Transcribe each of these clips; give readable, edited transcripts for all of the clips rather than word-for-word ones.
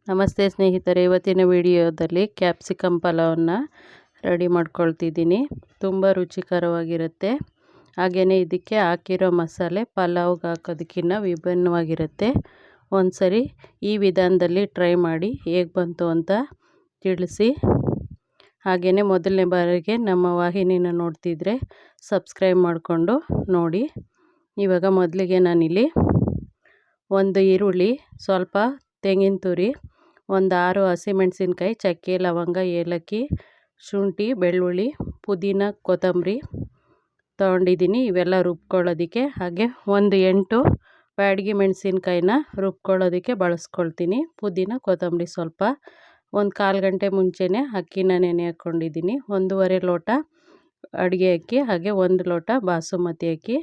ನಮಸ್ತೆ ಸ್ನೇಹಿತರೆ, ಇವತ್ತಿನ ವಿಡಿಯೋದಲ್ಲಿ ಕ್ಯಾಪ್ಸಿಕಮ್ ಪಲಾವನ್ನು ರೆಡಿ ಮಾಡ್ಕೊಳ್ತಿದ್ದೀನಿ. ತುಂಬ ರುಚಿಕರವಾಗಿರುತ್ತೆ. ಹಾಗೆಯೇ ಇದಕ್ಕೆ ಹಾಕಿರೋ ಮಸಾಲೆ ಪಲಾವ್ಗೆ ಹಾಕೋದಕ್ಕಿಂತ ವಿಭಿನ್ನವಾಗಿರುತ್ತೆ. ಒಂದ್ಸರಿ ಈ ವಿಧಾನದಲ್ಲಿ ಟ್ರೈ ಮಾಡಿ ಹೇಗೆ ಬಂತು ಅಂತ ತಿಳಿಸಿ. ಹಾಗೆಯೇ ಮೊದಲನೇ ಬಾರಿಗೆ ನಮ್ಮ ವಾಹಿನಿನ ನೋಡ್ತಿದ್ರೆ ಸಬ್ಸ್ಕ್ರೈಬ್ ಮಾಡಿಕೊಂಡು ನೋಡಿ. ಇವಾಗ ಮೊದಲಿಗೆ ನಾನಿಲ್ಲಿ ಒಂದು ಈರುಳ್ಳಿ, ಸ್ವಲ್ಪ ತೆಂಗಿನ ತುರಿ, ಒಂದು 6 ಹಸಿಮೆಣಸಿನ್ಕಾಯಿ, ಚಕ್ಕೆ, ಲವಂಗ, ಏಲಕ್ಕಿ, ಶುಂಠಿ, ಬೆಳ್ಳುಳ್ಳಿ, ಪುದೀನ, ಕೊತ್ತಂಬರಿ ತೊಗೊಂಡಿದ್ದೀನಿ ಇವೆಲ್ಲ ರುಬ್ಕೊಳ್ಳೋದಕ್ಕೆ. ಹಾಗೆ ಒಂದು 8 ಬ್ಯಾಡಗಿ ಮೆಣಸಿನ್ಕಾಯಿನ ರುಬ್ಕೊಳ್ಳೋದಕ್ಕೆ ಬಳಸ್ಕೊಳ್ತೀನಿ. ಪುದೀನ, ಕೊತ್ತಂಬರಿ ಸ್ವಲ್ಪ. ಒಂದು 1/4 ಗಂಟೆ ಮುಂಚೆನೇ ಅಕ್ಕಿನ ನೆನೆ ಹಾಕ್ಕೊಂಡಿದ್ದೀನಿ. 1.5 ಲೋಟ ಅಡುಗೆ ಅಕ್ಕಿ, ಹಾಗೆ 1 ಲೋಟ ಬಾಸುಮತಿ ಅಕ್ಕಿ,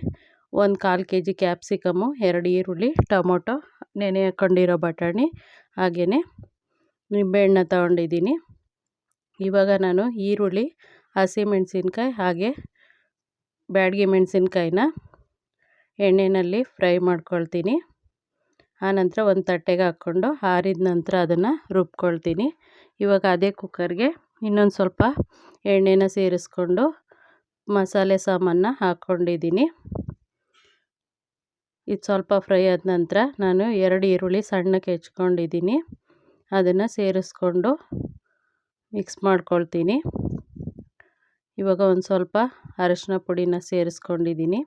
ಒಂದು 1/4 kg ಕ್ಯಾಪ್ಸಿಕಮ್ಮು, 2 ಈರುಳ್ಳಿ, ಟೊಮೊಟೊ, ನೆನೆ ಹಾಕ್ಕೊಂಡಿರೋ ಬಟಾಣಿ, ಹಾಗೆಯೇ ನಿಂಬೆಹಣ್ಣು ತಗೊಂಡಿದ್ದೀನಿ. ಇವಾಗ ನಾನು ಈರುಳ್ಳಿ, ಹಸಿಮೆಣಸಿನ್ಕಾಯಿ ಹಾಗೆ ಬ್ಯಾಡಗಿ ಮೆಣಸಿನ್ಕಾಯಿನ ಎಣ್ಣೆಯಲ್ಲಿ ಫ್ರೈ ಮಾಡ್ಕೊಳ್ತೀನಿ. ಆನಂತರ ಒಂದು ತಟ್ಟೆಗೆ ಹಾಕ್ಕೊಂಡು ಆರಿದ ನಂತರ ಅದನ್ನು ರುಬ್ಕೊಳ್ತೀನಿ. ಇವಾಗ ಅದೇ ಕುಕ್ಕರ್ಗೆ ಇನ್ನೊಂದು ಸ್ವಲ್ಪ ಎಣ್ಣೆನ ಸೇರಿಸ್ಕೊಂಡು ಮಸಾಲೆ ಸಾಮಾನ ಹಾಕ್ಕೊಂಡಿದ್ದೀನಿ. ಇದು ಸ್ವಲ್ಪ ಫ್ರೈ ಆದ ನಂತರ ನಾನು 2 ಈರುಳ್ಳಿ ಸಣ್ಣಕ್ಕೆ ಹೆಚ್ಕೊಂಡಿದ್ದೀನಿ. ಅದನ್ನು ಸೇರಿಸ್ಕೊಂಡು ಮಿಕ್ಸ್ ಮಾಡ್ಕೊಳ್ತೀನಿ. ಇವಾಗ ಒಂದು ಸ್ವಲ್ಪ ಅರಶಿನ ಪುಡಿನ ಸೇರಿಸ್ಕೊಂಡಿದ್ದೀನಿ.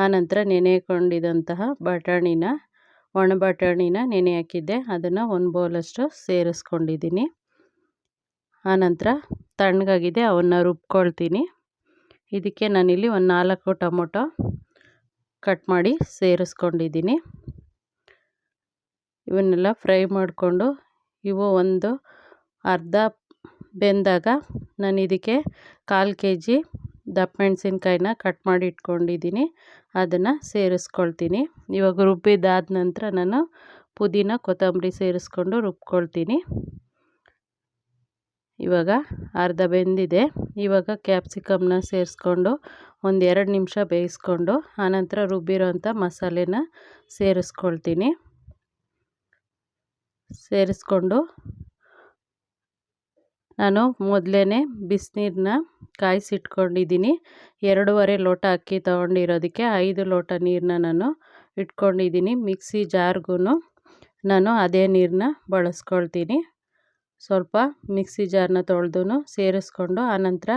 ಆನಂತರ ನೆನೆ ಹಾಕ್ಕೊಂಡಿದ್ದಂತಹ ಬಟಾಣಿನ, ಒಣ ಬಟಾಣಿನ ನೆನೆ ಹಾಕಿದ್ದೆ, ಅದನ್ನು 1 ಬೌಲಷ್ಟು ಸೇರಿಸ್ಕೊಂಡಿದ್ದೀನಿ. ಆನಂತರ ತಣ್ಣಗಾಗಿದೆ ಅವನ್ನು ರುಬ್ಕೊಳ್ತೀನಿ. ಇದಕ್ಕೆ ನಾನಿಲ್ಲಿ ಒಂದು 4 ಟೊಮೊಟೊ ಕಟ್ ಮಾಡಿ ಸೇರಿಸ್ಕೊಂಡಿದ್ದೀನಿ. ಇವನ್ನೆಲ್ಲ ಫ್ರೈ ಮಾಡಿಕೊಂಡು ಇವು ಒಂದು ಅರ್ಧ ಬೆಂದಾಗ ನಾನು ಇದಕ್ಕೆ 1/4 kg ದಪ್ಪ ಮೆಣಸಿನ್ಕಾಯಿನ ಕಟ್ ಮಾಡಿ ಇಟ್ಕೊಂಡಿದ್ದೀನಿ, ಅದನ್ನು ಸೇರಿಸ್ಕೊಳ್ತೀನಿ. ಇವಾಗ ರುಬ್ಬಿದ್ದಾದ ನಂತರ ನಾನು ಪುದೀನ, ಕೊತ್ತಂಬರಿ ಸೇರಿಸ್ಕೊಂಡು ರುಬ್ಕೊಳ್ತೀನಿ. ಇವಾಗ ಅರ್ಧ ಬೆಂದಿದೆ. ಇವಾಗ ಕ್ಯಾಪ್ಸಿಕಮ್ನ ಸೇರಿಸ್ಕೊಂಡು ಒಂದು 2 ನಿಮಿಷ ಬೇಯಿಸ್ಕೊಂಡು ಆನಂತರ ರುಬ್ಬಿರೋಂಥ ಮಸಾಲೆನ ಸೇರಿಸ್ಕೊಳ್ತೀನಿ. ಸೇರಿಸ್ಕೊಂಡು ನಾನು ಮೊದಲೇ ಬಿಸಿನೀರನ್ನ ಕಾಯಿಸಿಟ್ಕೊಂಡಿದ್ದೀನಿ. 2.5 ಲೋಟ ಅಕ್ಕಿ ತೊಗೊಂಡಿರೋದಕ್ಕೆ 5 ಲೋಟ ನೀರನ್ನ ನಾನು ಇಟ್ಕೊಂಡಿದ್ದೀನಿ. ಮಿಕ್ಸಿ ಜಾರ್ಗೂ ನಾನು ಅದೇ ನೀರನ್ನ ಬಳಸ್ಕೊಳ್ತೀನಿ. ಸ್ವಲ್ಪ ಮಿಕ್ಸಿ ಜಾರನ್ನ ತೊಳೆದು ಸೇರಿಸ್ಕೊಂಡು ಆನಂತರ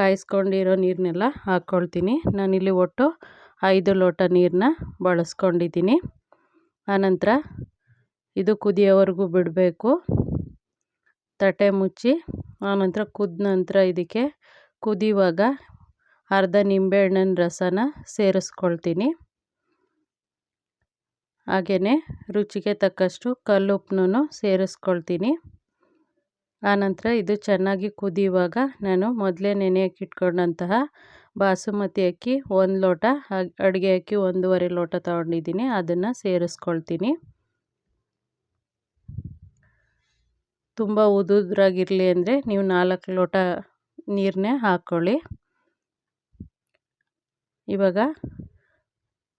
ಕಾಯಿಸ್ಕೊಂಡಿರೋ ನೀರನ್ನೆಲ್ಲ ಹಾಕ್ಕೊಳ್ತೀನಿ. ನಾನಿಲ್ಲಿ ಒಟ್ಟು 5 ಲೋಟ ನೀರನ್ನ ಬಳಸ್ಕೊಂಡಿದ್ದೀನಿ. ಆನಂತರ ಇದು ಕುದಿಯೋವರೆಗೂ ಬಿಡಬೇಕು. ತಟ್ಟೆ ಮುಚ್ಚಿ ಆನಂತರ ಕುದ್ದ ನಂತರ ಇದಕ್ಕೆ ಕುದಿಯುವಾಗ ಅರ್ಧ ನಿಂಬೆಹಣ್ಣಿನ ರಸನ ಸೇರಿಸ್ಕೊಳ್ತೀನಿ. ಹಾಗೆಯೇ ರುಚಿಗೆ ತಕ್ಕಷ್ಟು ಕಲ್ಲುಪ್ಪನ್ನು ಸೇರಿಸ್ಕೊಳ್ತೀನಿ. ಆನಂತರ ಇದು ಚೆನ್ನಾಗಿ ಕುದಿಯುವಾಗ ನಾನು ಮೊದಲೇ ನೆನೆ ಹಾಕಿಟ್ಕೊಂಡಂತಹ ಬಾಸುಮತಿ ಅಕ್ಕಿ 1 ಲೋಟ, ಅಡುಗೆ ಅಕ್ಕಿ 1.5 ಲೋಟ ತೊಗೊಂಡಿದ್ದೀನಿ, ಅದನ್ನು ಸೇರಿಸ್ಕೊಳ್ತೀನಿ. ತುಂಬ ಉದುರಾಗಿರಲಿ ಅಂದರೆ ನೀವು 4 ಲೋಟ ನೀರನ್ನೇ ಹಾಕ್ಕೊಳ್ಳಿ. ಇವಾಗ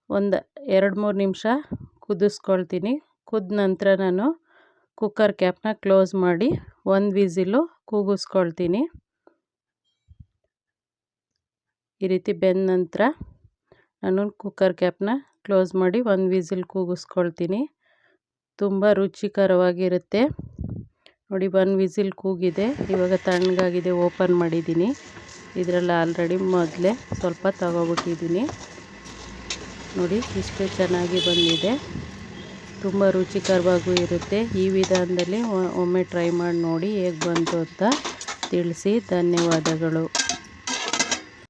ಒಂದು 2-3 ನಿಮಿಷ ಕುದಿಸ್ಕೊಳ್ತೀನಿ. ಕುದ್ದ ನಂತರ ನಾನು ಕುಕ್ಕರ್ ಕ್ಯಾಪ್ನ ಕ್ಲೋಸ್ ಮಾಡಿ 1 ವಿಸಿಲು ಕೂಗಿಸ್ಕೊಳ್ತೀನಿ. ಈ ರೀತಿ ಬೆಂದ ನಂತರ ನಾನು ಕುಕ್ಕರ್ ಕ್ಯಾಪ್ನ ಕ್ಲೋಸ್ ಮಾಡಿ 1 ವಿಸಿಲ್ ಕೂಗಿಸ್ಕೊಳ್ತೀನಿ. ತುಂಬ ರುಚಿಕರವಾಗಿರುತ್ತೆ ನೋಡಿ. 1 ವಿಸಿಲ್ ಕೂಗಿದೆ. ಇವಾಗ ತಣ್ಣಗಾಗಿದೆ, ಓಪನ್ ಮಾಡಿದ್ದೀನಿ. ಇದರಲ್ಲಿ ಆಲ್ರೆಡಿ ಮೊದಲೇ ಸ್ವಲ್ಪ ತಗೊಬಿಟ್ಟಿದ್ದೀನಿ ನೋಡಿ. ಇಷ್ಟೇ ಚೆನ್ನಾಗಿ ಬಂದಿದೆ. ತುಂಬ ರುಚಿಕರವಾಗೂ ಇರುತ್ತೆ. ಈ ವಿಧಾನದಲ್ಲಿ ಒಮ್ಮೆ ಟ್ರೈ ಮಾಡಿ ನೋಡಿ, ಹೇಗೆ ಬಂತು ಅಂತ ತಿಳಿಸಿ. ಧನ್ಯವಾದಗಳು.